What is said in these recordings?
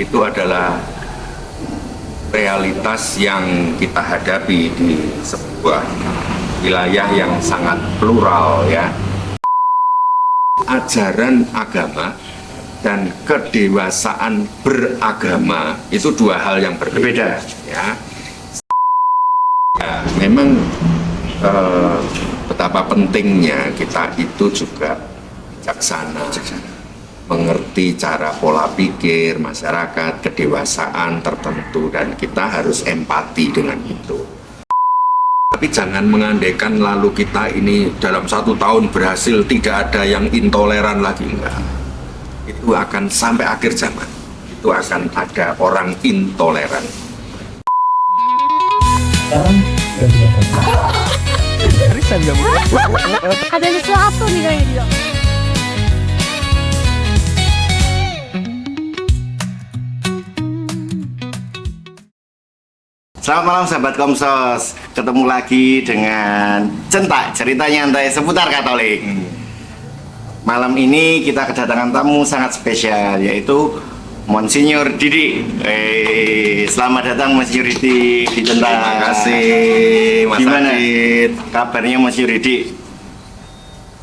itu adalah realitas yang kita hadapi di sebuah wilayah yang sangat plural ya. Ajaran agama dan kedewasaan beragama itu dua hal yang berbeda ya. Memang betapa pentingnya kita itu juga bijaksana, mengerti cara pola pikir masyarakat, kedewasaan tertentu, dan kita harus empati dengan itu. Tapi jangan mengandaikan lalu kita ini dalam 1 tahun berhasil tidak ada yang intoleran lagi, enggak. Itu akan sampai akhir zaman, itu akan ada orang intoleran. Ada sesuatu nih kayaknya. Selamat malam sahabat Komsos, ketemu lagi dengan Centak, cerita nyantai seputar Katolik. Malam ini kita kedatangan tamu sangat spesial, yaitu Monsinyur Didi. Selamat datang Monsinyur Didi di Centak. Terima kasih Mas Gimana Adit. kabarnya Monsinyur Didi?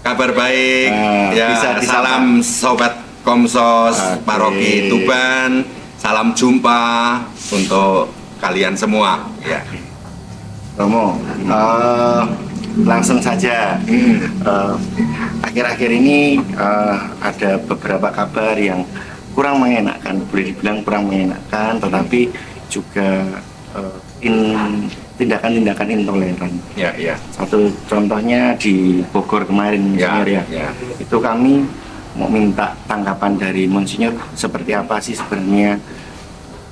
Kabar baik, ya, bisa disapa. salam Sobat Komsos, Paroki Tuban, salam jumpa untuk kalian semua ya. Romo, langsung saja. Akhir-akhir ini ada beberapa kabar yang kurang mengenakan, boleh dibilang kurang mengenakan, tetapi juga tindakan-tindakan intoleran. Ya, ya. Satu contohnya di Bogor kemarin, Monsinyur ya. Itu kami mau minta tanggapan dari Monsinyur, seperti apa sih sebenarnya,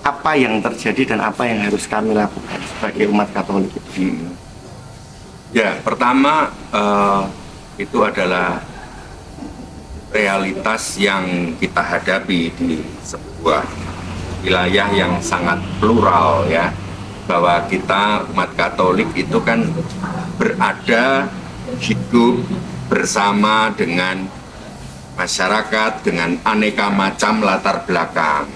apa yang terjadi dan apa yang harus kami lakukan sebagai umat Katolik. Ya, pertama itu adalah realitas yang kita hadapi di sebuah wilayah yang sangat plural ya, bahwa kita umat Katolik itu kan berada, hidup bersama dengan masyarakat dengan aneka macam latar belakang,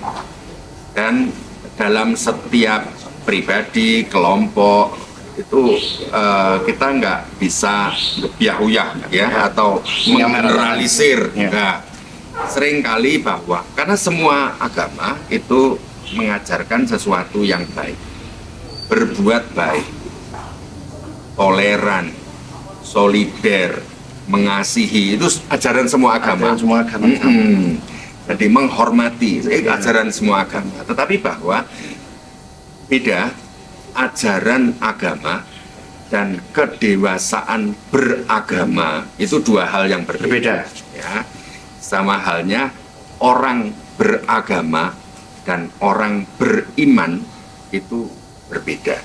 dan dalam setiap pribadi, kelompok itu kita nggak bisa biah-uyah ya, atau menggeneralisir. Nah, seringkali bahwa karena semua agama itu mengajarkan sesuatu yang baik, berbuat baik, toleran, solider, mengasihi, itu ajaran semua agama. Jadi menghormati, ajaran semua agama. Tetapi bahwa beda ajaran agama dan kedewasaan beragama itu dua hal yang berbeda ya. Sama halnya orang beragama dan orang beriman itu berbeda.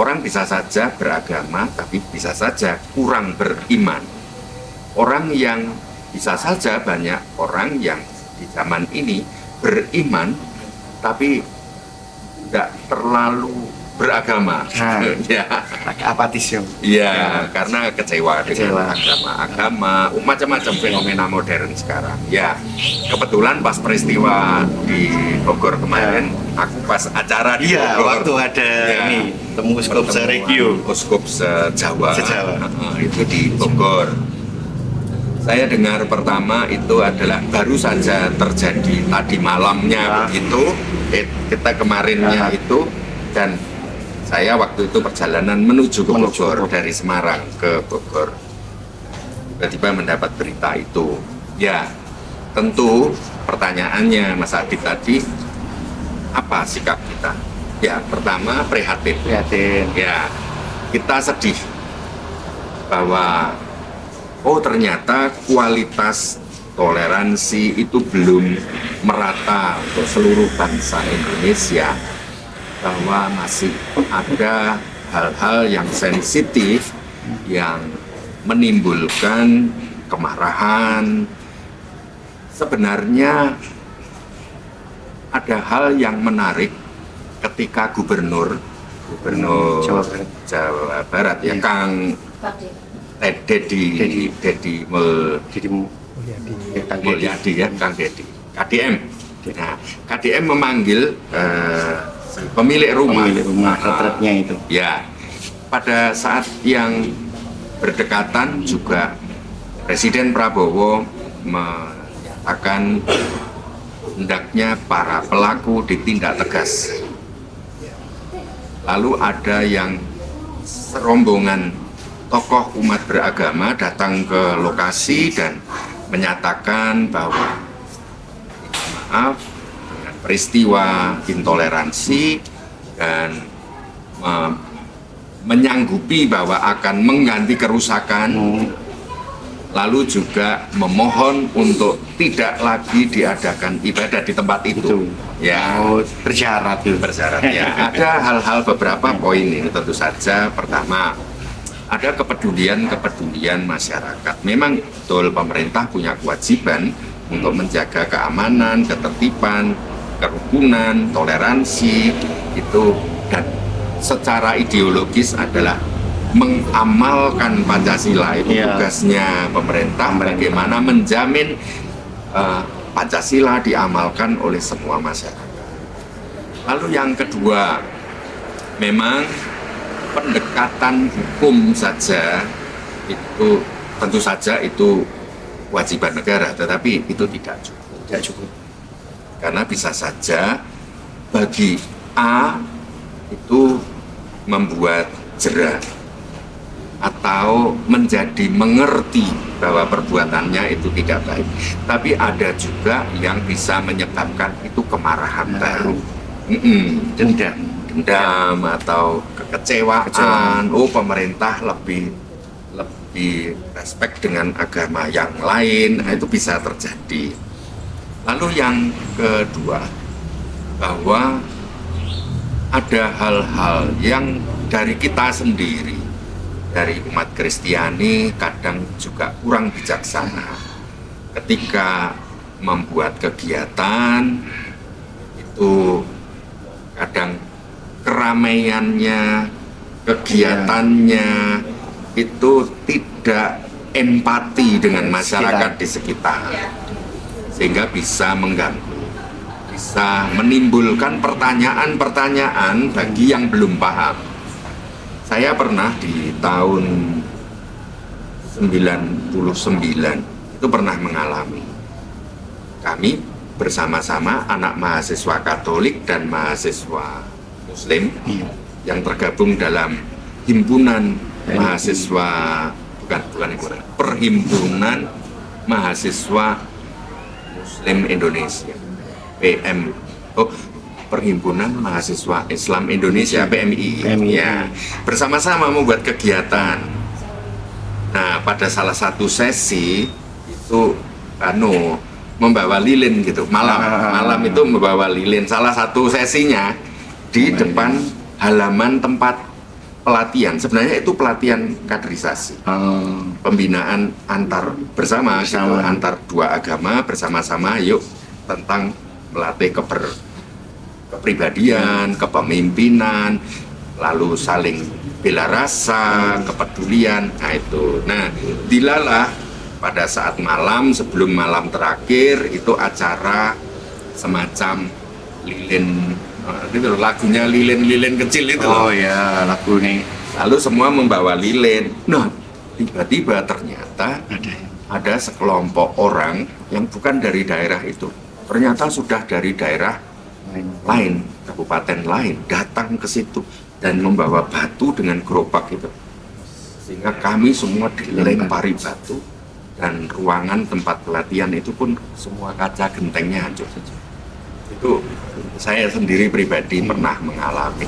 Orang bisa saja beragama tapi bisa saja kurang beriman. Orang yang bisa saja, banyak orang yang di zaman ini beriman tapi tidak terlalu beragama. Ya. Apatis ya, karena kecewa dengan agama, macam-macam fenomena modern sekarang. Ya, kebetulan pas peristiwa di Bogor kemarin, aku pas acara di Bogor. Waktu ada ini temu uskup seregio, uskup sejawa. Itu di Bogor. Saya dengar pertama itu adalah baru saja terjadi tadi malamnya begitu, kita kemarinnya itu, dan saya waktu itu perjalanan menuju ke Bogor dari Semarang ke Bogor. Tiba-tiba mendapat berita itu. Ya, tentu pertanyaannya Mas Adit tadi, apa sikap kita? Ya, pertama prihatin. Ya, kita sedih bahwa ternyata kualitas toleransi itu belum merata untuk seluruh bangsa Indonesia, bahwa masih ada hal-hal yang sensitif yang menimbulkan kemarahan. Sebenarnya ada hal yang menarik ketika Gubernur Jawa Barat ya, Kang Dedi Mulyadi ya, Kang Dedi KDM Nah, KDM memanggil pemilik rumah retretnya itu. ya, pada saat yang berdekatan juga Presiden Prabowo menyatakan hendaknya para pelaku ditindak tegas. Lalu ada yang serombongan tokoh umat beragama datang ke lokasi dan menyatakan bahwa maaf dengan peristiwa intoleransi dan menyanggupi bahwa akan mengganti kerusakan, lalu juga memohon untuk tidak lagi diadakan ibadah di tempat itu. Ya, bersyarat ya. Ada hal-hal beberapa poin ini tentu saja. Pertama, ada kepedulian masyarakat. Memang betul pemerintah punya kewajiban untuk menjaga keamanan, ketertiban, kerukunan, toleransi itu, dan secara ideologis adalah mengamalkan Pancasila. Itu tugasnya pemerintah, bagaimana menjamin Pancasila diamalkan oleh semua masyarakat. Lalu yang kedua, memang pendekatan hukum saja itu tentu saja itu kewajiban negara, tetapi itu tidak cukup. Karena bisa saja bagi A itu membuat jera atau menjadi mengerti bahwa perbuatannya itu tidak baik, tapi ada juga yang bisa menyebabkan itu kemarahan baru, dendam atau kekecewaan. Oh, pemerintah lebih respect dengan agama yang lain. Nah, itu bisa terjadi. Lalu yang kedua, bahwa ada hal-hal yang dari kita sendiri, dari umat Kristiani, kadang juga kurang bijaksana ketika membuat kegiatan itu. Kadang keramaiannya, kegiatannya itu tidak empati dengan masyarakat di sekitar, sehingga bisa mengganggu, bisa menimbulkan pertanyaan-pertanyaan bagi yang belum paham. Saya pernah di tahun 99 itu pernah mengalami, kami bersama-sama anak mahasiswa Katolik dan mahasiswa Muslim yang tergabung dalam himpunan mahasiswa Perhimpunan Mahasiswa Muslim Indonesia Perhimpunan Mahasiswa Islam Indonesia PMI. Ya, bersama-sama membuat kegiatan. Nah, pada salah satu sesi itu membawa lilin gitu, malam itu membawa lilin. Salah satu sesinya di depan halaman tempat pelatihan. Sebenarnya itu pelatihan kaderisasi, pembinaan antar bersama. Gitu, antar dua agama bersama-sama, yuk tentang melatih kepribadian, kepemimpinan, lalu saling bela rasa, kepedulian. Nah itu. Nah, dilalah pada saat malam, sebelum malam terakhir, itu acara semacam lilin, itu lagunya lilin-lilin kecil itu. Oh ya, lagu ini. Lalu semua membawa lilin. Nah, tiba-tiba ternyata ada sekelompok orang yang bukan dari daerah itu. Ternyata sudah dari daerah lain, kabupaten lain, datang ke situ dan membawa batu dengan gerobak itu. Sehingga kami semua dilempari batu. Dan ruangan tempat pelatihan itu pun semua kaca gentengnya hancur saja. Itu saya sendiri pribadi pernah mengalami.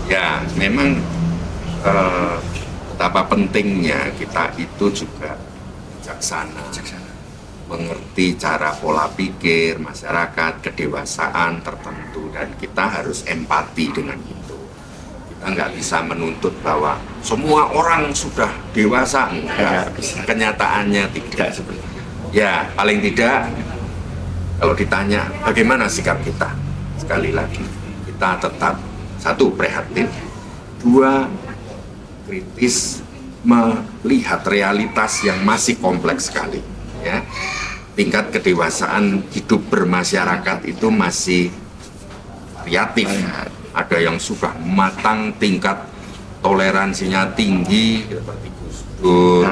Ya, memang betapa pentingnya kita itu juga bijaksana, mengerti cara pola pikir masyarakat, kedewasaan tertentu, dan kita harus empati dengan itu. Kita nggak bisa menuntut bahwa semua orang sudah dewasa, enggak. Kenyataannya tidak seperti itu. Ya, paling tidak kalau ditanya bagaimana sikap kita, sekali lagi kita tetap satu, prihatin, dua, kritis melihat realitas yang masih kompleks sekali, ya. tingkat kedewasaan hidup bermasyarakat itu masih variatif. Ada yang sudah matang, tingkat toleransinya tinggi seperti Gus Dur,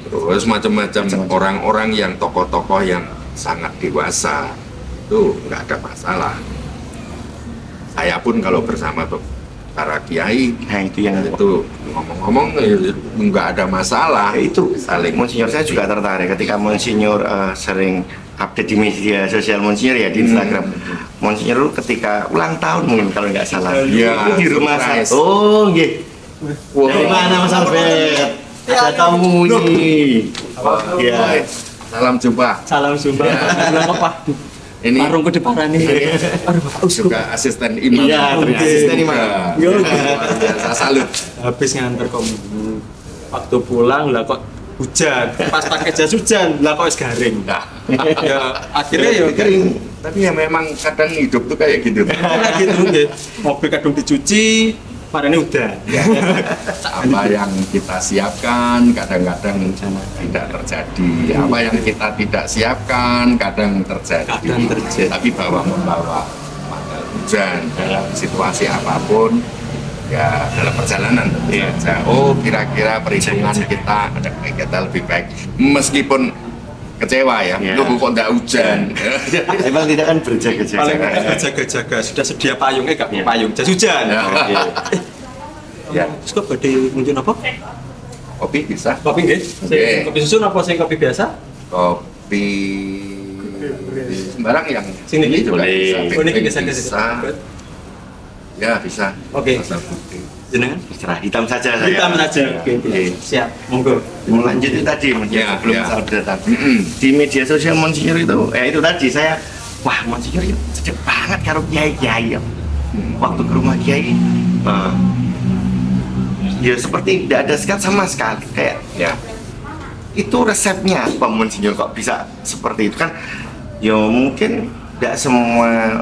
terus macam-macam orang-orang yang tokoh-tokoh yang sangat dewasa itu nggak ada masalah. Saya pun kalau bersama para kiai, Nah itu yang itu ngomong-ngomong nggak ada masalah. itu Saling Monsinyur saya juga tertarik ketika Monsinyur sering update di media sosial Monsinyur ya di Instagram. Monsinyur ketika ulang tahun mungkin kalau nggak salah. Iya, Di rumah saya. surprise. Oh, nggih. Dari mana Mas Albert? Ada tamu nih. Iya. Salam jumpa. Salam Sumba. Bilang apa? Ini Parung ke depan nih. Aduh, Pak Uskup. juga asisten imam. Iya, ternyata asisten imam. Iya. Luar biasa, salut. Habis nganter komunitas. Waktu pulang lah kok hujan. Pas pakai jas hujan lah kok es garing. Nah, Ya akhirnya ya Kering. tapi ya memang kadang hidup tuh kayak gitu. kayak gitu nggih. Mobil kadung dicuci, marane udah. Apa yang kita siapkan kadang-kadang tidak terjadi. Apa yang kita tidak siapkan kadang terjadi. Kadang terjadi. Tapi membawa hujan dalam situasi apapun, ya dalam perjalanan tentu saja. Oh, kira-kira perhitungan kita lebih baik meskipun kecewa ya. Ya. Lu kok nggak hujan. Emang tidak kan Paling berjaga-jaga. berjaga-jaga, sudah sedia payungnya gak punya payung, jas hujan. Ya. Ya. Terus badhe ngunjuk apa? Kopi bisa. Kopi nggih. Oke. Kopi susu apa sing kopi biasa? Kopi sembarang yang Sini ini juga boleh. bisa. Oh, ini Pink bisa. Ya bisa. Oke. Rasa putih. Jenengan? Cerah hitam saja saya. Hitam saja. Oke. Oke. Siap. Monggo. Lanjut itu tadi Monsinyur Ya, sebelum ya. Mas Albert datang. Mm-mm. Di media sosial Monsinyur itu tadi saya wah Monsinyur itu cocok banget karo kiai-kiai ya. Waktu ke rumah kiai ya seperti tidak ada sekat sama sekali kayak Ya. itu resepnya apa Monsinyur kok bisa seperti itu kan ya mungkin tidak semua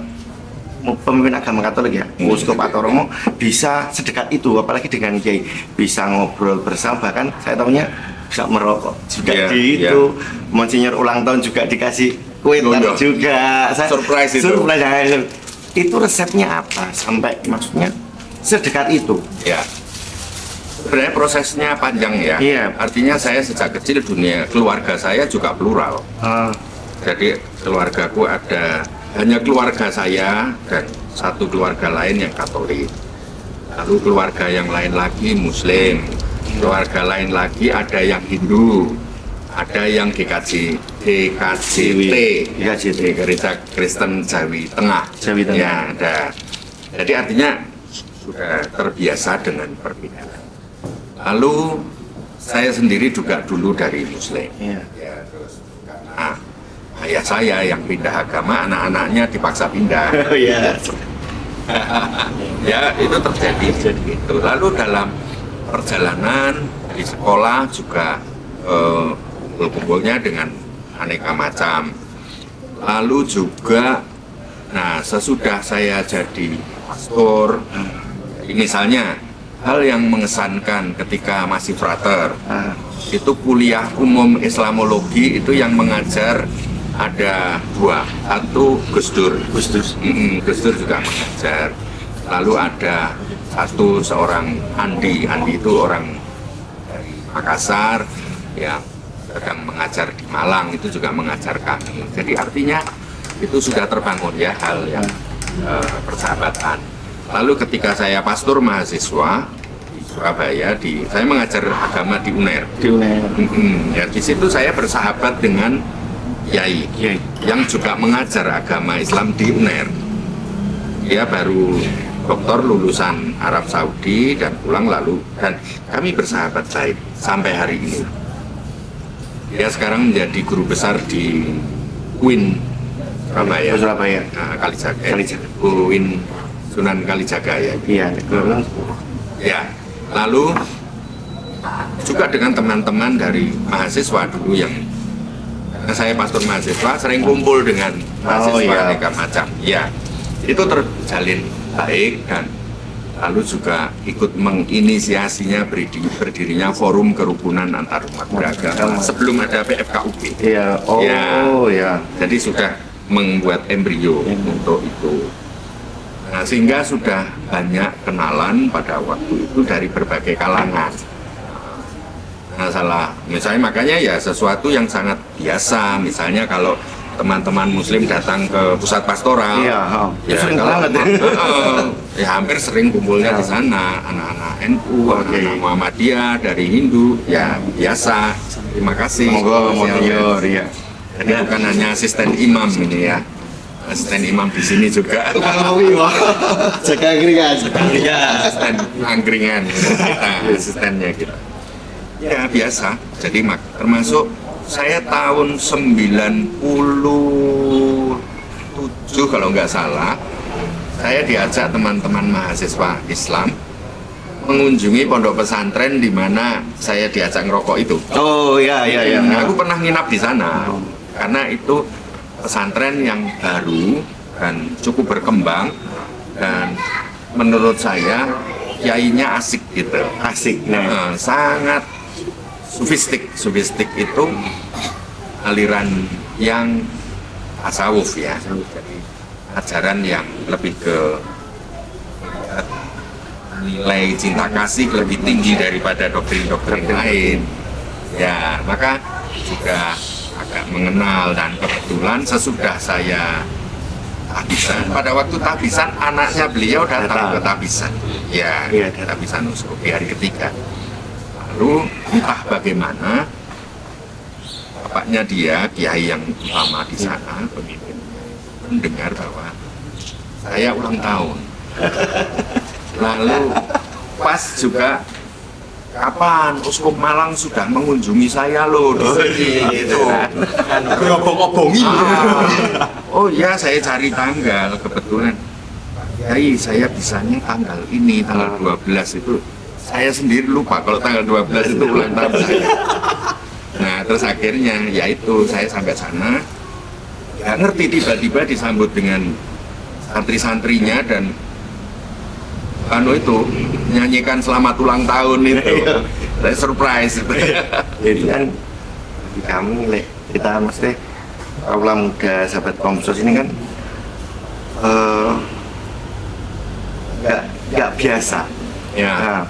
pemimpin agama Katolik ya, uskup atau romo bisa sedekat itu, apalagi dengan kiai bisa ngobrol bersama, bahkan saya tahunya bisa merokok juga Iya, di iya. itu. Monsinyur ulang tahun juga dikasih kue Oh, tart iya. juga. Surprise itu. Surprise, ya. Itu resepnya apa sampai maksudnya sedekat itu? Ya. Sebenarnya prosesnya panjang ya. Iya. Artinya saya sejak kecil keluarga saya juga plural. Jadi keluargaku ada hanya keluarga saya dan satu keluarga lain yang Katolik. Lalu keluarga yang lain lagi Muslim. Keluarga lain lagi ada yang Hindu. Ada yang GKJT, GKJT. Gereja Kristen Jawi Tengah. Jawi Tengah. Ya, ada. Jadi artinya sudah terbiasa dengan perbedaan. Lalu saya sendiri juga dulu dari Muslim. Iya. Ya, terus karena ayah saya yang pindah agama, anak-anaknya dipaksa pindah. Oh iya. Ya, itu terjadi. Gitu. Lalu dalam perjalanan di sekolah juga kumpul-kumpulnya dengan aneka macam. Lalu juga, nah sesudah saya jadi pastor, misalnya hal yang mengesankan ketika masih frater, itu kuliah umum Islamologi itu yang mengajar ada dua, satu Gus Dur, Gus Dur juga mengajar. Lalu ada seorang Andi itu orang dari Makassar yang sedang mengajar di Malang, itu juga mengajar kami. Jadi artinya itu sudah terbangun ya hal yang persahabatan. Lalu ketika saya pastor mahasiswa di Surabaya, saya mengajar agama di UNER. Ya, di situ saya bersahabat dengan Kiai yang juga mengajar agama Islam di UNER. Dia baru doktor lulusan Arab Saudi dan pulang dan kami bersahabat baik sampai hari ini. Dia sekarang menjadi guru besar di UIN Surabaya. Nah, Kalijaga. UIN Sunan Kalijaga ya. Iya. Ya. Lalu juga dengan teman-teman dari mahasiswa dulu yang karena saya pastor mahasiswa sering kumpul dengan mahasiswa aneka macam. Ya. Itu terjalin baik dan lalu juga ikut menginisiasinya berdirinya Forum Kerukunan Antar Umat Beragama sebelum ada PFKUB. Iya, ya. Jadi sudah membuat embrio untuk itu. Nah, sehingga sudah banyak kenalan pada waktu itu dari berbagai kalangan. Nah, misalnya makanya ya sesuatu yang sangat biasa, misalnya kalau teman-teman muslim datang ke pusat pastoral, ya sering kalau banget ya hampir sering kumpulnya di sana, anak-anak NU, anak-anak Muhammadiyah, dari Hindu, ya biasa. Terima kasih. Iya. Jadi bukan hanya asisten imam ini ya, asisten imam di sini juga. Jaga angkringan. Asisten angkringan kita, asistennya kita. Ya biasa. Jadi termasuk saya tahun 97 kalau nggak salah, saya diajak teman-teman mahasiswa Islam mengunjungi pondok pesantren di mana saya diajak ngerokok itu. Oh iya. Aku pernah nginap di sana karena itu pesantren yang baru dan cukup berkembang, dan menurut saya kiainya asik gitu. Asik. Sangat sufistik itu aliran yang tasawuf ya, jadi ajaran yang lebih ke nilai cinta kasih lebih tinggi daripada doktrin-doktrin lain ya, maka juga agak mengenal. Dan kebetulan sesudah saya tahbisan, pada waktu tahbisan anaknya beliau datang ke tahbisan ya, tahbisan uskup di hari ketiga. Lalu entah bagaimana bapaknya dia, kiai yang utama di sana, pemimpin, mendengar bahwa saya ulang tahun. Lalu pas juga kapan Uskup Malang sudah mengunjungi saya loh di sini gitu. Obong-obongi. Oh ya, saya cari tanggal, kebetulan Kiai saya bisanya tanggal ini, tanggal 12 itu. Saya sendiri lupa kalau tanggal 12 itu ulang tahun saya. Nah, terus akhirnya yaitu saya sampai sana, nggak ngerti, tiba-tiba disambut dengan santri-santrinya dan itu nyanyikan selamat ulang tahun itu. Saya surprise itu. Jadi kan bagi kami kita mesti kaula muda sahabat Komsos ini kan nggak biasa. Ya. Nah,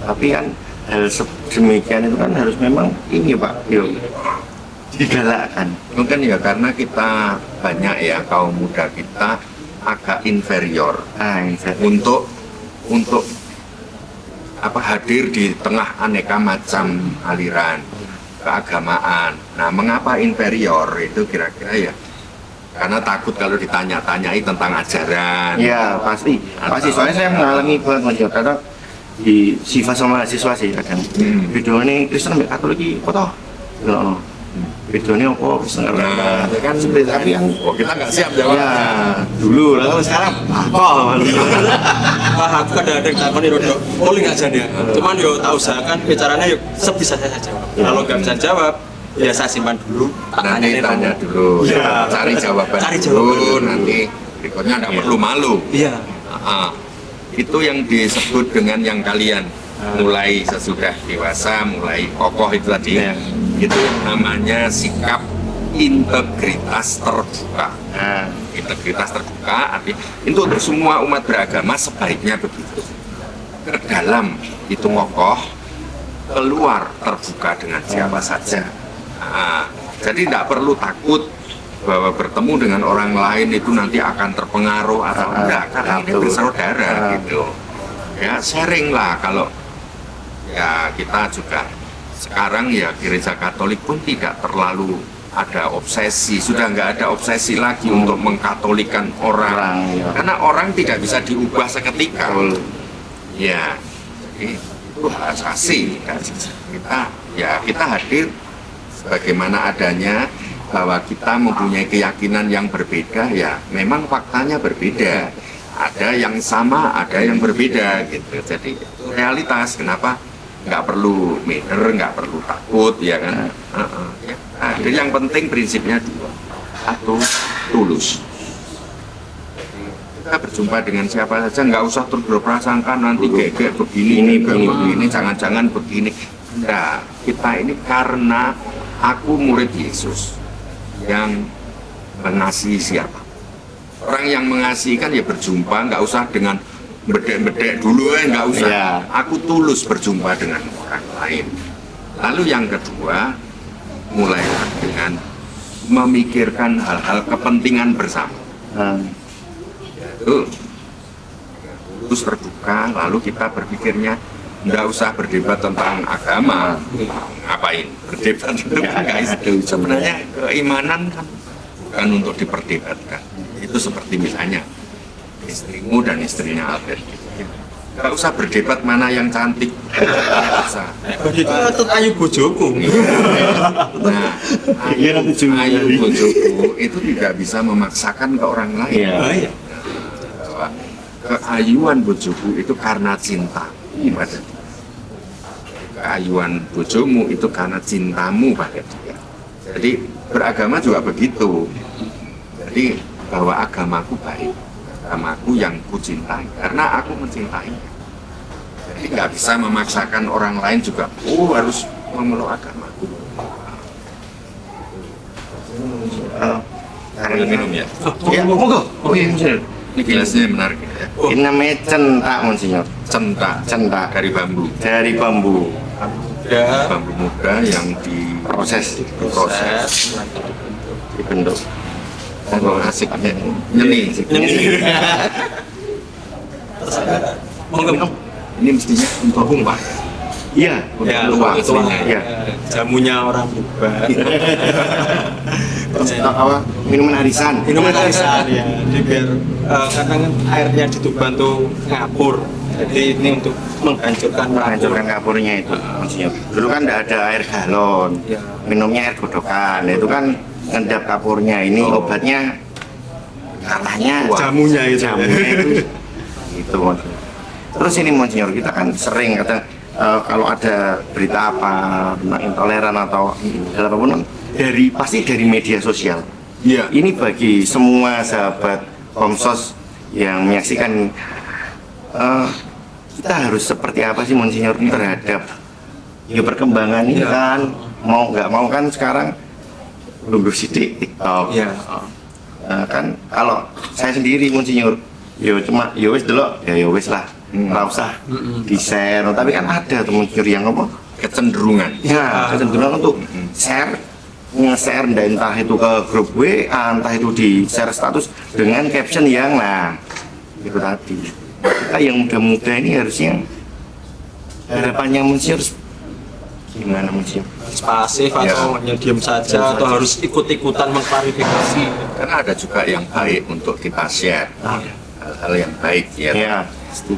tapi kan hal demikian itu kan harus memang ini Pak, digalakkan. Mungkin ya karena kita banyak ya, kaum muda kita agak inferior untuk hadir di tengah aneka macam aliran keagamaan. Nah, mengapa inferior itu kira-kira ya? Karena takut kalau ditanya-tanyai tentang ajaran. Ya pasti. Soalnya saya mengalami banget karena di sifat sama mahasiswa sih kadang video ini Kristen sampai Katolik iki foto video ini apa Kristen kan tapi yang kita nggak siap jawab ya dulu lalu sekarang apa Aku kadang-kadang takoni rodok polling aja dia. Cuman yo tak usahakan bicaranya yo sebisa saya jawab. Kalau nggak bisa jawab ya saya simpan dulu, nanti tanya dulu ya, cari jawaban dulu, nanti berikutnya nggak perlu malu. Iya. Itu yang disebut dengan yang kalian mulai sesudah dewasa, mulai kokoh itu tadi, itu yang namanya sikap integritas terbuka. Integritas terbuka artinya itu untuk semua umat beragama sebaiknya begitu. Ke dalam itu kokoh, keluar terbuka dengan siapa saja. Jadi tidak perlu takut bahwa bertemu dengan orang lain itu nanti akan terpengaruh atau enggak, karena ini bersaudara gitu ya. Sharing lah. Kalau ya kita juga sekarang ya Gereja Katolik pun tidak terlalu ada obsesi, sudah nggak ada obsesi lagi untuk mengkatolikan orang karena orang tidak bisa diubah seketika ya. Jadi itu hak asasi kita hadir sebagaimana adanya, bahwa kita mempunyai keyakinan yang berbeda ya, memang faktanya berbeda, ada yang sama, ada yang berbeda gitu. Jadi itu realitas. Kenapa nggak perlu minder, nggak perlu takut ya kan? Jadi yang penting prinsipnya dua, satu tulus. Jadi kita berjumpa dengan siapa saja, nggak usah terus berprasangka nanti kayak begini, begini, jangan-jangan begini. Nah, kita ini karena aku murid Yesus yang mengasihi siapa. Orang yang mengasihi kan ya berjumpa, nggak usah dengan bedek-bedek dulu, nggak usah. Ya. Aku tulus berjumpa dengan orang lain. Lalu yang kedua, mulailah dengan memikirkan hal-hal kepentingan bersama. Yaitu tulus terbuka, lalu kita berpikirnya nggak usah berdebat tentang agama. Ngapain berdebat itu nggak itu. Sebenarnya keimanan kan bukan untuk diperdebatkan. Itu seperti misalnya istrimu dan istrinya Albert. Nggak usah berdebat mana yang cantik. Nggak usah. Itu ayu bojoku. Nah, ayu bojoku itu tidak bisa memaksakan ke orang lain. Iya. Bahwa keayuan bojoku itu karena cinta pada dia. Keayuan bojomu itu karena cintamu pada dia. Jadi beragama juga begitu. Jadi bahwa agamaku baik, agamaku yang kucintai karena aku mencintainya. Jadi nggak bisa memaksakan orang lain juga harus memeluk agamaku. Minum ya. Ya, monggo. Oh iya, Ini gelasnya menarik ya. ini namanya centak, Monsinyur. Centak dari bambu. Dari bambu. Ya, Bambu muda yang Proses dibentuk. Oh, asik ya. Nyeni. monggo. Ini mestinya untuk tumpah. Iya. Ya, Luar itu aslinya, ya. jamunya orang Bubar. Apa? Minuman arisan. Minuman arisan ya, jadi biar kadang kan airnya di Tuban tuh ngapur. Jadi ini untuk menghancurkan Kapurnya itu, Monsinyur. Dulu kan tidak ada air galon, Ya. minumnya air godokan. Itu kan ngendap kapurnya. Ini obatnya katanya jamunya itu. Itu, Monsinyur. Terus ini, Monsinyur, kita kan sering kadang kalau ada berita apa tentang intoleran atau hal apapun pasti dari media sosial. Iya. Ini bagi semua sahabat Komsos yang menyaksikan, kita harus seperti apa sih, Monsinyur, terhadap perkembangan ini kan, mau nggak mau kan sekarang nunggu sidik TikTok. Ya. Kan kalau saya sendiri, Monsinyur, cuma wis delok ya wis lah, nggak usah di share. Tapi kan ada tuh, Monsinyur, yang apa? Kecenderungan. Ya, kecenderungan untuk share, nge-share entah itu ke grup WA, entah itu di share status dengan caption yang itu tadi. Kita yang muda-muda ini harusnya harapannya, Monsinyur, gimana, Monsinyur? Pasif atau hanya diam saja atau harus ikut-ikutan mengklarifikasi. Karena ada juga yang baik untuk kita share. Hal-hal yang baik ya. Ya.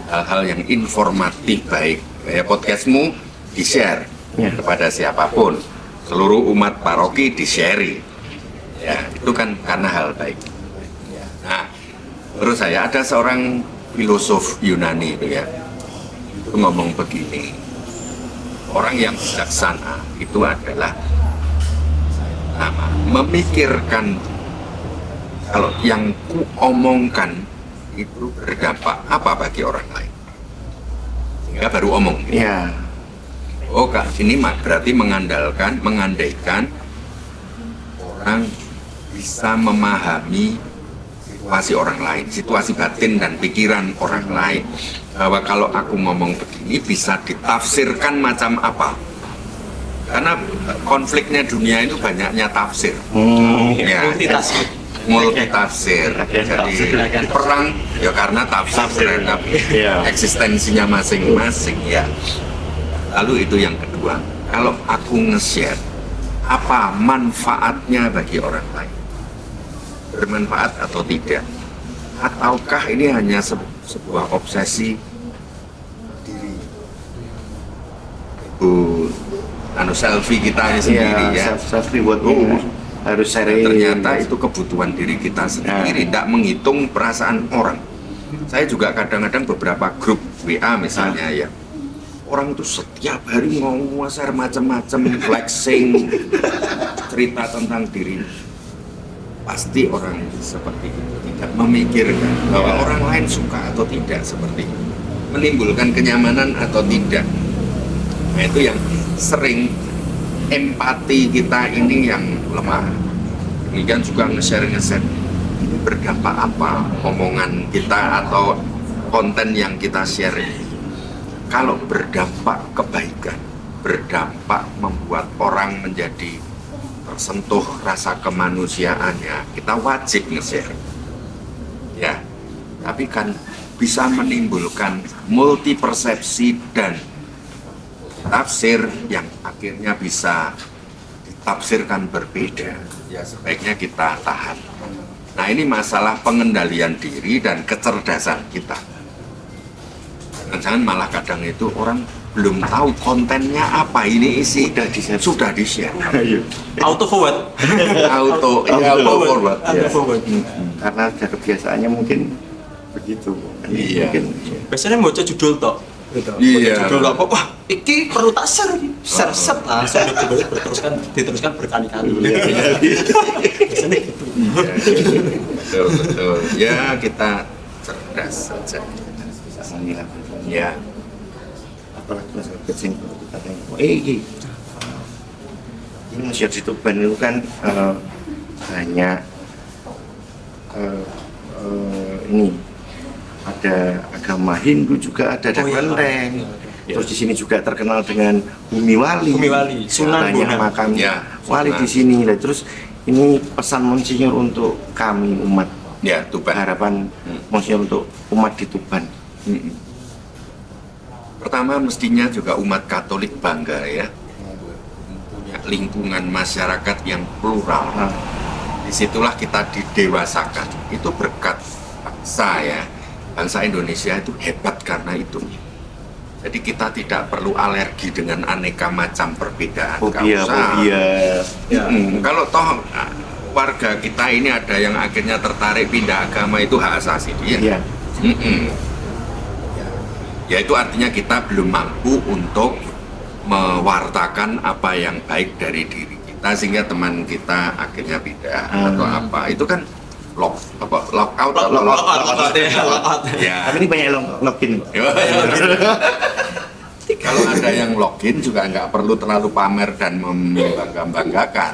Hal-hal yang informatif baik. Kayak podcastmu di-share Ya. kepada siapapun. Seluruh umat paroki di-share. Ya, itu kan karena hal baik. Ya. Nah, menurut saya ada seorang filosof Yunani itu ya. Itu ngomong begini. Orang yang bijaksana itu adalah memikirkan kalau yang ku omongkan itu berdampak apa bagi orang lain, sehingga baru omong. Ya. Oh kak, ini berarti mengandaikan orang bisa memahami situasi orang lain, situasi batin dan pikiran orang lain, bahwa kalau aku ngomong begini bisa ditafsirkan macam apa. Karena konfliknya dunia itu banyaknya tafsir. Ya, multitafsir. Jadi perang ya karena tafsir terhadap eksistensinya masing-masing ya. Lalu itu yang kedua, kalau aku nge-share, apa manfaatnya bagi orang lain? Bermanfaat atau tidak? Ataukah ini hanya sebuah obsesi diri? Itu selfie kita sendiri ya. Selfie buat harus sharing. Ternyata itu kebutuhan diri kita sendiri, tidak menghitung perasaan orang. Saya juga kadang-kadang beberapa grup WA misalnya ya, orang itu setiap hari mau share macam-macam, flexing, cerita tentang diri. pasti orang seperti itu tidak memikirkan bahwa orang lain suka atau tidak seperti itu, menimbulkan kenyamanan atau tidak. Nah itu yang sering empati kita ini yang lemah. Demikian juga nge-share ini berdampak apa omongan kita atau konten yang kita share ini. Kalau berdampak kebaikan, berdampak membuat orang menjadi tersentuh rasa kemanusiaannya, kita wajib nge-share. Ya, tapi kan bisa menimbulkan multi persepsi dan tafsir yang akhirnya bisa ditafsirkan berbeda. Ya sebaiknya kita tahan. Nah ini masalah pengendalian diri dan kecerdasan kita. Jangan malah kadang itu orang belum tahu kontennya apa, ini isi sudah di-share. Auto forward. Auto forward. Auto forward. Karena ada kebiasaannya mungkin begitu. Iya. Mungkin, Biasanya baca judul tok. Iya. Judul apa? Wah, iki perlu tak share iki. Share set langsung diteruskan berkali-kali. Biasanya gitu. Betul. Ya kita cerdas saja. Ya. apalagi masalah kecil kita tengok ini masyarakat di Tuban itu kan banyak ini ada agama Hindu juga ada kelenteng. Terus di sini juga terkenal dengan Bumi Wali. Sunan banyak Bonang. makam Ya, wali Sunan. di sini. Lah terus ini pesan Monsinyur untuk kami umat. Ya, Tuban. Harapan Monsinyur untuk umat di Tuban. Pertama mestinya juga umat Katolik bangga ya, punya lingkungan masyarakat yang plural. Disitulah kita didewasakan. Itu berkat bangsa ya. Bangsa Indonesia itu hebat karena itu. Jadi kita tidak perlu alergi dengan aneka macam perbedaan. Nggak usah. Kalau toh warga kita ini ada yang akhirnya tertarik pindah agama, itu hak asasi dia. Ya itu artinya kita belum mampu untuk mewartakan apa yang baik dari diri kita sehingga teman kita akhirnya pindah atau apa. Itu kan lock out. Ya. Tapi ini banyak login. Kalau ada yang login juga nggak perlu terlalu pamer dan membangga-banggakan.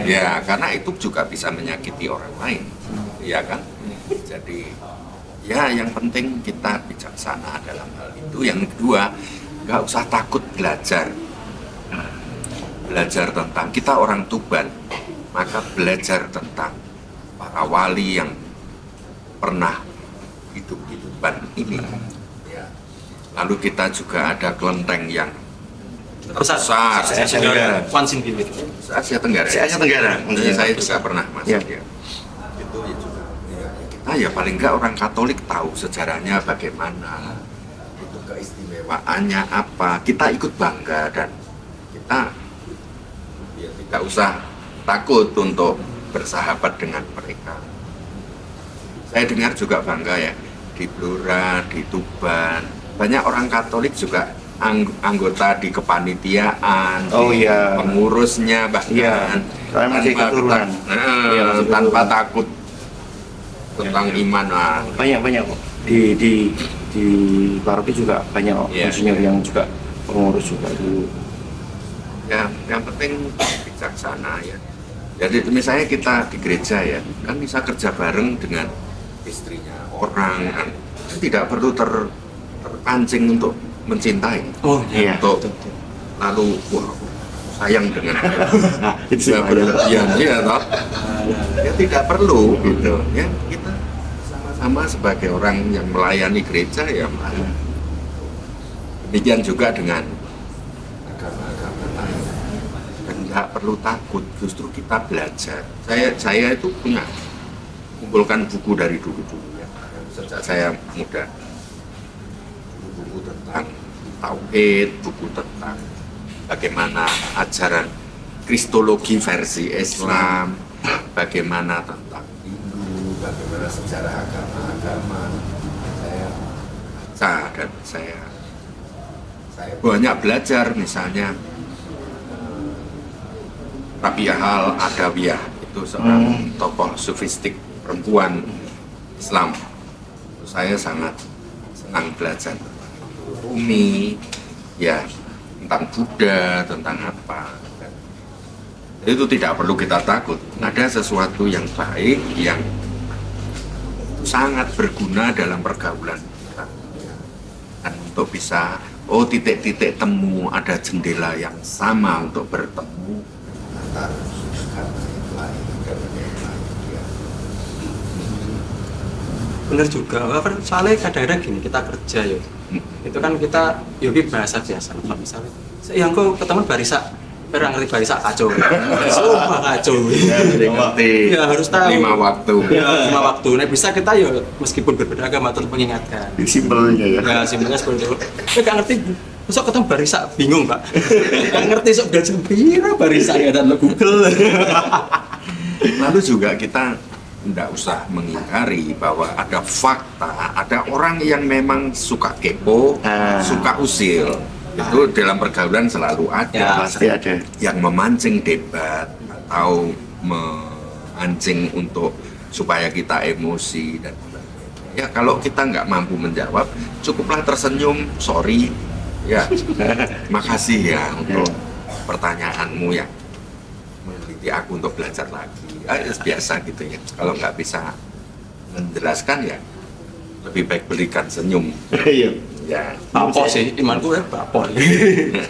Ya, karena itu juga bisa menyakiti orang lain. Iya kan? Jadi ya yang penting kita bijaksana dalam hal itu. Yang kedua, nggak usah takut belajar. Belajar tentang kita orang Tuban, maka belajar tentang para wali yang pernah hidup di Tuban ini. Ya. Lalu kita juga ada kelenteng yang besar, Asia Tenggara. Asia Tenggara. Asia Tenggara. Jadi saya juga pernah masuk Ya. ya. Itu ya juga. Kita ya paling nggak orang Katolik tahu sejarahnya bagaimana, itu keistimewaannya apa. Kita ikut bangga dan kita ya tidak usah takut untuk bersahabat dengan mereka. Saya dengar juga bangga ya di Blora, di Tuban, banyak orang Katolik juga anggota di kepanitiaan, pengurusnya bahkan tanpa takut tentang iman. Banyak kok di paroki juga banyak monsinyur yang juga pengurus juga dulu. Ya, yang penting bijaksana ya. Jadi misalnya kita di gereja ya, kan bisa kerja bareng dengan istrinya orang, kan tidak perlu terpancing untuk mencintai. Untuk lalu sayang dengan itu berlebihan ya toh. Ya tidak perlu gitu ya, kita sama-sama sebagai orang yang melayani gereja ya. Demikian juga dengan agama-agama lain. Dan nggak perlu takut, justru kita belajar. Saya itu punya kumpulkan buku dari dulu ya, sejak saya muda. Buku tentang tauhid, buku tentang bagaimana ajaran Kristologi versi Islam, bagaimana tentang Hindu, bagaimana sejarah agama-agama. Saya baca dan saya banyak belajar, misalnya Rabi'ah al-Adawiyah itu seorang tokoh sufistik perempuan Islam. Saya sangat senang belajar Rumi, ya tentang Buddha, tentang apa. Itu tidak perlu kita takut. Ada sesuatu yang baik, yang sangat berguna dalam pergaulan kita. Dan untuk bisa, titik-titik temu, ada jendela yang sama untuk bertemu antara yang lain dan yang lain. Bener juga, soalnya kadang-kadang gini, kita kerja ya itu kan kita yogi bahasa biasa, misalnya yang kok ketemu barisa, orang ngerti barisa kacau sumpah kacau ya harus tahu 5 waktu ya 5 waktu, nah bisa kita ya meskipun berbeda agama tetap mengingatkan Simpelnya ya. simpelnya seperti itu gak ngerti, besok ketemu barisa bingung pak gak ngerti, sok belajar bira barisa ya dan Google lalu juga kita tidak usah mengingkari bahwa ada fakta, ada orang yang memang suka kepo, suka usil. Itu dalam pergaulan selalu ada. Ya, pasti ada. Yang memancing debat atau memancing untuk supaya kita emosi dan ya kalau kita nggak mampu menjawab, cukuplah tersenyum, sorry, ya, makasih ya untuk pertanyaanmu yang meneliti aku untuk belajar lagi. Biasa gitu ya. Kalau nggak bisa menjelaskan ya lebih baik berikan senyum. Iya. Ya. apa sih imanku ya apa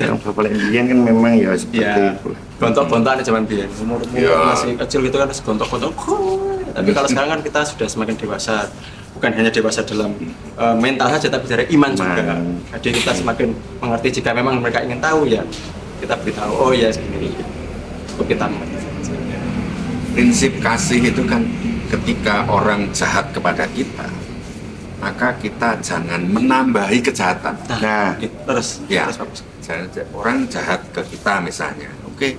Yang bapak Indian kan memang ya seperti itu. gontok-gontokan zaman biyen umur Ya. masih kecil gitu kan gontok-gontok tapi kalau sekarang kan kita sudah semakin dewasa, bukan hanya dewasa dalam mental saja tapi dari iman juga. Jadi kita semakin mengerti jika memang mereka ingin tahu ya kita beritahu, oh ya segini untuk kita mengerti. Prinsip kasih itu kan ketika orang jahat kepada kita, maka kita jangan menambahi kejahatan. Nah, terus Ya, terus bagus. orang jahat ke kita misalnya, oke,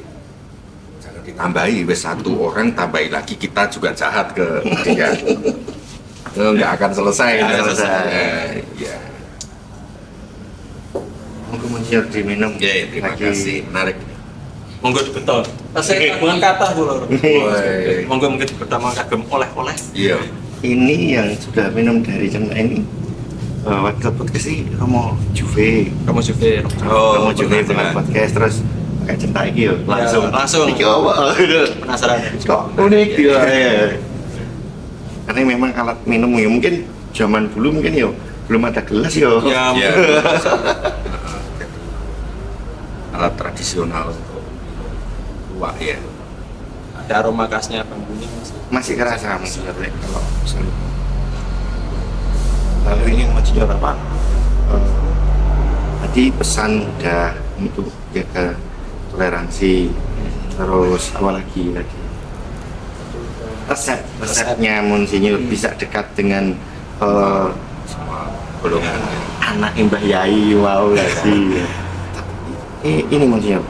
jangan ditambahi, wes satu orang tambahi lagi kita juga jahat ke dia, nggak akan selesai. Nggak selesai. Ya, monggo Monsieur diminum. ya, terima Lagi. kasih, menarik. Monggo dibetul. Saya kagungan kata lho. Woi. Monggo mungkin dibetul kagum oleh-oleh. Iya, Ini yang sudah minum dari Cendek ini. Waktu podcast ini Romo Juve. Kamu juga. Romo Juve benar, dengan podcast terus pakai Cendek iki yo langsung. langsung. Iki apa? Penasaran. Kok unik ya. Karena memang alat minum ya mungkin zaman dulu mungkin yo belum ada gelas yo. Ya, ya. mungkin. Alat tradisional untuk tua ya. Ada aroma khasnya bambunya masih. Masih kerasa masih kalau misalnya. Lalu ini Mas Jor apa? Tadi pesan udah untuk jaga toleransi, terus apa lagi resepnya Monsinyur bisa dekat dengan Semua golongan. anak Mbah Yai, wow lagi. Ini Monsinyur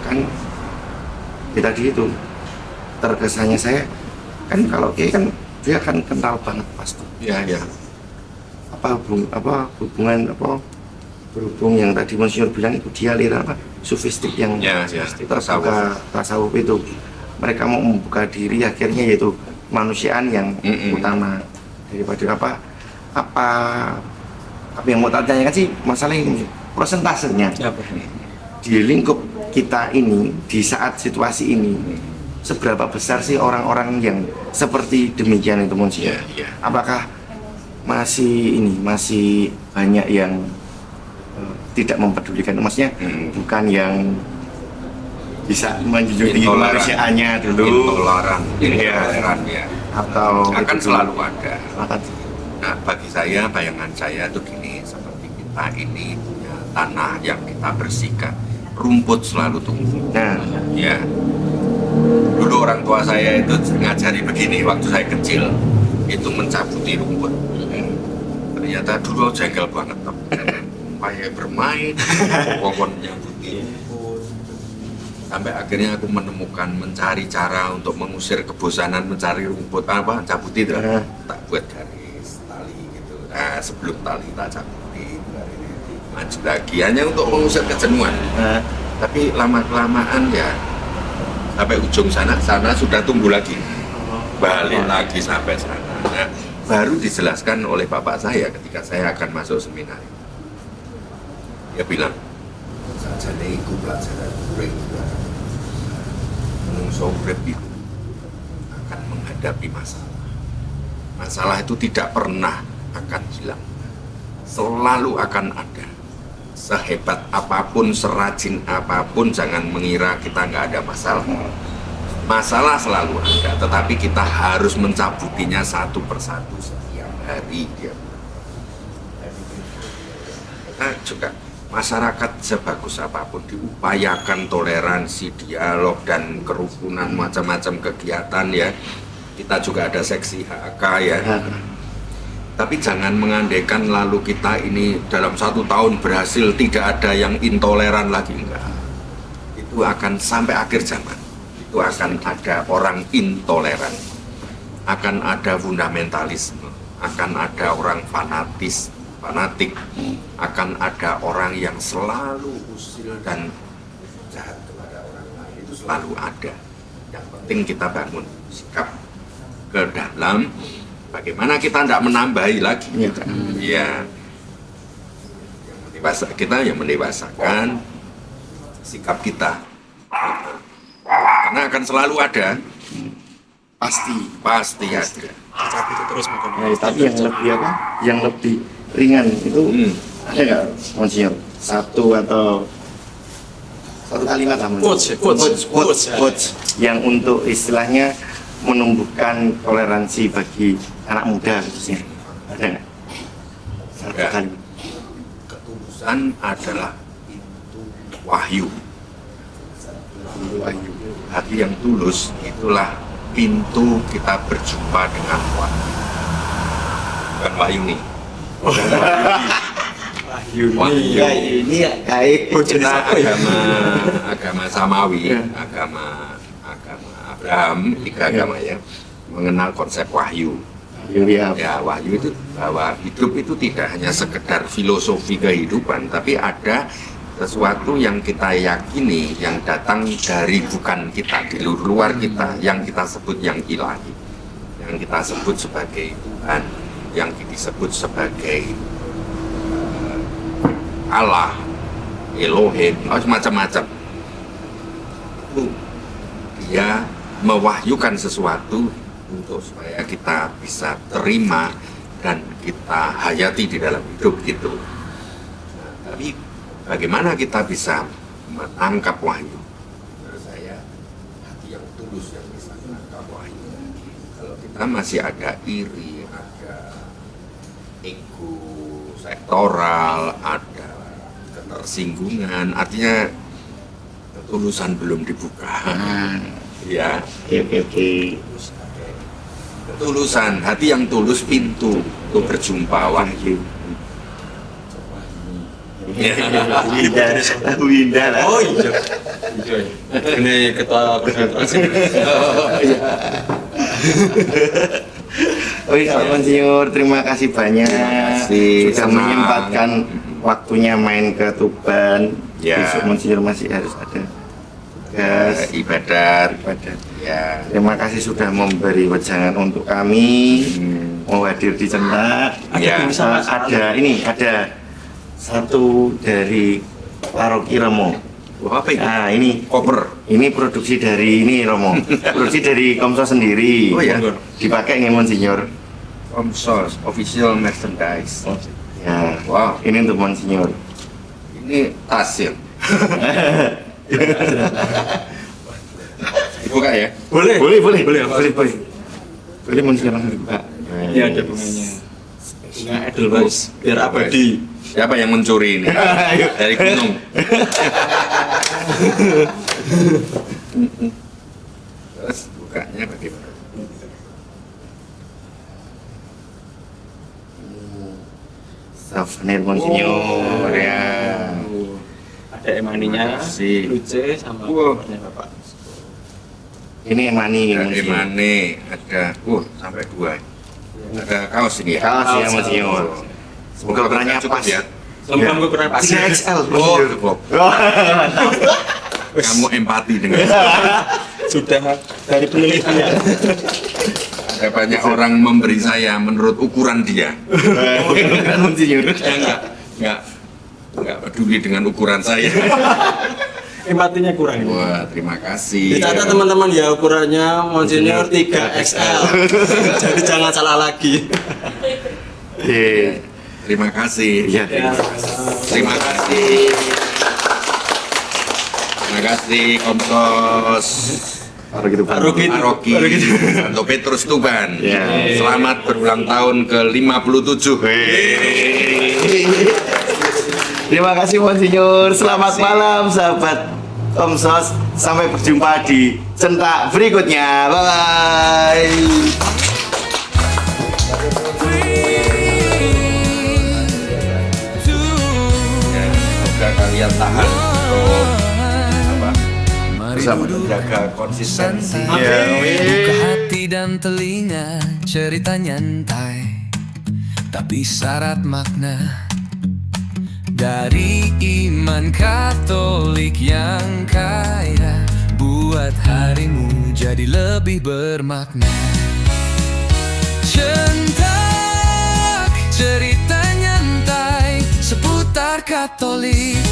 kan tadi itu terkesannya saya kan kalau Kiai kan dia kan kental banget pasti Ya, ya. hubungan berhubung yang tadi Monsinyur bilang itu dia aliran sufistik yang Ya, ya. terbuka tasawuf itu mereka mau membuka diri akhirnya yaitu kemanusiaan yang utama daripada apa yang mau tak tanyakan sih masalah ini prosentasenya Ya, di lingkup kita ini di saat situasi ini seberapa besar sih orang-orang yang seperti demikian itu Monsinyur? Ya, ya. Apakah masih banyak yang tidak mempedulikan, maksudnya bukan yang bisa menjunjung tinggi Intoleran. kemanusiaannya dulu, intoleran ya. atau Akan itu selalu ada. akan Nah, bagi saya, bayangan saya itu gini, seperti kita ini punya tanah yang kita bersihkan, rumput selalu tumbuh. nah Ya, dulu orang tua saya itu ngajari begini waktu saya kecil, itu mencabuti rumput. Ternyata dulu jengkel banget, kayak bermain, pokoknya nyabuti. Sampai akhirnya aku menemukan mencari cara untuk mengusir kebosanan mencari rumput cabuti itu tak buat garis tali gitu. Nah sebelum tali tak cabuti maju lagi hanya untuk mengusir kejenuhan. Tapi lama kelamaan ya sampai ujung sana sudah tumbuh lagi, balik lagi sampai sana. Nah, baru dijelaskan oleh bapak saya ketika saya akan masuk seminar. Dia bilang, sajane iku pelajaran urip. Menungso urip itu akan menghadapi masalah. Masalah itu tidak pernah akan hilang, selalu akan ada. Sehebat apapun, serajin apapun, jangan mengira kita nggak ada masalah. Masalah selalu ada, tetapi kita harus mencabutinya satu persatu setiap hari. Kita juga masyarakat sebagus apapun diupayakan toleransi, dialog dan kerukunan, macam-macam kegiatan ya. Kita juga ada seksi HK ya. Tapi jangan mengandaikan lalu kita ini dalam 1 tahun berhasil tidak ada yang intoleran lagi, enggak. Itu akan sampai akhir zaman. Itu akan ada orang intoleran, akan ada fundamentalisme, akan ada orang fanatik, akan ada orang yang selalu usil dan jahat kepada orang lain. Itu selalu ada. Yang penting kita bangun sikap ke dalam. Bagaimana kita tidak menambahi lagi? Ya, kita yang mendewasakan sikap kita, karena akan selalu ada, pasti ada. Sikap itu terus makan. Tapi yang lebih apa? Yang lebih ringan itu ada nggak, Monsinyur? Satu kalimat lah, quotes yang untuk istilahnya menumbuhkan toleransi bagi anak muda khususnya, ada nggak? Satu kalimat. Ketulusan adalah pintu wahyu. Hati yang tulus itulah pintu kita berjumpa dengan wahyu. Bukan wahyu nih. Wahyu ini gaib. Kita agama samawi, agama Abraham, 3 agama ya, mengenal konsep wahyu. Ya, wahyu itu bahwa hidup itu tidak hanya sekedar filosofi kehidupan, tapi ada sesuatu yang kita yakini yang datang dari bukan kita, di luar kita, yang kita sebut yang ilahi, yang kita sebut sebagai Tuhan, yang disebut sebagai Allah, Elohim, macam-macam. Itu dia mewahyukan sesuatu untuk supaya kita bisa terima dan kita hayati di dalam hidup gitu. Nah, tapi bagaimana kita bisa menangkap wahyu? Menurut saya hati yang tulus yang bisa menangkap wahyu. Kalau kita masih ada iri, ada ego sektoral, ada ketersinggungan, artinya ketulusan belum dibuka. Ya, Oke. ketulusan, hati yang tulus, pintu untuk berjumpa wahyu. Winda lah. Oh iya. Ini ketua konsentrasi. Oke, Pak Monsinyur, terima kasih banyak. Sudah senang. menyempatkan waktunya main ke Tuban. Ya. Besok Monsinyur masih harus ada tugas Ibadat. Ya. Terima kasih sudah memberi wejangan untuk kami mau hadir di Cendak. Ya. Ada satu dari paroki Romo. Wah, apa itu? Nah, ini Koper. ini produksi dari ini Romo. Produksi dari Komso sendiri. Oh ya. Dipakai nggih Monsinyur. Komsos, official merchandise. Ya. Wow, Ini untuk Monsinyur. ini tas ya. Dibuka ya? Boleh. Boleh Monsinyur langsung dibuka. Iya, ada bunganya. Bunga Edelweiss biar abadi. Siapa yang mencuri ini? Dari gunung. Terus bukanya bagaimana? Souvenir Monsinyur ya. Ada emaninya, Makasih. luce sama Wow. kopernya Bapak. Ini emani Ada Monsinyur. emane, ada, sampai 2. Ada kaos ini ya? Kaos ya Monsinyur. Semoga ukurannya cukup pas. ya. Semoga ukuran pas. 3XL Oh, Monsinyur. cukup. Kamu empati dengan sudah dari penelitian. Ada banyak orang memberi saya menurut ukuran dia. Kan Monsinyur. Saya nggak peduli dengan ukuran saya. Empatinya kurang. Wah, terima kasih. Dicatat teman-teman ya, ukurannya Monsinyur 3XL. Jadi jangan salah lagi. Iya. Terima kasih. Iya. Terima kasih. Terima kasih Komsos Arogi Santo Petrus Tuban. Ya. Selamat berulang tahun ke-57. Terima kasih Monsinyur. Selamat malam sahabat Komsos. Sampai berjumpa di centak berikutnya. Bye bye. Ya, semoga kalian tahan untuk bersama menjaga konsistensi. Buka hati dan telinga, cerita nyantai tapi syarat makna dari iman Katolik yang kaya, buat harimu jadi lebih bermakna. Centak, cerita nyantai seputar Katolik.